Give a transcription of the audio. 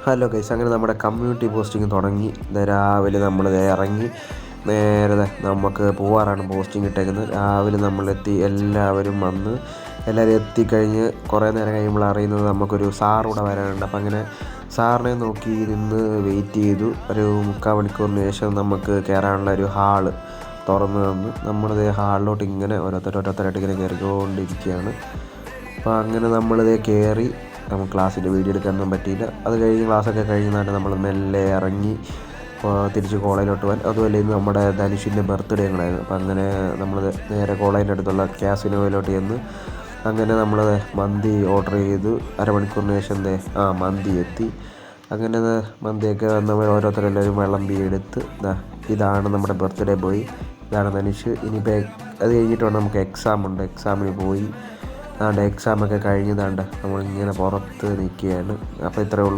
Hello guys, അങ്ങനെ നമ്മുടെ community posting തുടങ്ങി. രാവിലെ നമ്മൾ ഇറങ്ങി നേരെ നമുക്ക് പോവാറാണ് പോസ്റ്റിംഗ് ഇട്ടേക്കുന്നത്. രാവിലെ നമ്മളെത്തി, എല്ലാവരും വന്ന് എല്ലാവരും എത്തിക്കഴിഞ്ഞ് കുറേ നേരം കഴിയുമ്പോൾ അറിയുന്നത് നമുക്കൊരു സാറൂടെ വരാനുണ്ട്. അപ്പം അങ്ങനെ സാറിനെ നോക്കി നിന്ന് വെയിറ്റ് ചെയ്തു. ഒരു 3/4 മണിക്കൂറിന് ശേഷം നമുക്ക് കയറാനുള്ള ഒരു ഹാള് തുറന്നു തന്നു. നമ്മളിതേ ഹാളിലോട്ട് ഇങ്ങനെ ഓരോരുത്തരായിട്ട് ഇങ്ങനെ കയറിക്കൊണ്ടിരിക്കുകയാണ്. അപ്പോൾ അങ്ങനെ നമ്മളിതേ കയറി. നമുക്ക് ക്ലാസ്സിൻ്റെ വീഡിയോ എടുക്കാനൊന്നും പറ്റിയില്ല. അത് കഴിഞ്ഞ് ക്ലാസ്സൊക്കെ കഴിഞ്ഞാൽ നമ്മൾ മെല്ലെ ഇറങ്ങി തിരിച്ച് കോളേജിലോട്ട് പോകാൻ. അതുപോലെ ഇന്ന് നമ്മുടെ ധനുഷിൻ്റെ ബർത്ത്ഡേ കൂടായിരുന്നു. അപ്പം അങ്ങനെ നമ്മൾ നേരെ കോളേജിൻ്റെ അടുത്തുള്ള ക്യാസിനോയിലോട്ട് ചെന്ന് അങ്ങനെ നമ്മൾ മന്തി ഓർഡർ ചെയ്തു. അരമണിക്കൂറിന് ശേഷം മന്തി എത്തി. അങ്ങനെ മന്തിയൊക്കെ നമ്മൾ ഓരോരുത്തരെല്ലാവരും വിളമ്പി എടുത്ത് ഇതാണ് നമ്മുടെ ബർത്ത്ഡേ ബോയ്, ഇതാണ് ധനുഷ്. ഇനിയിപ്പോൾ അത് കഴിഞ്ഞിട്ട് വേണം നമുക്ക് എക്സാമുണ്ട്. എക്സാമിന് പോയി എക്സാമൊക്കെ കഴിഞ്ഞതാണ്ട് നമ്മളിങ്ങനെ പുറത്ത് നിൽക്കുകയാണ്. അപ്പോൾ ഇത്രയേ ഉള്ളൂ.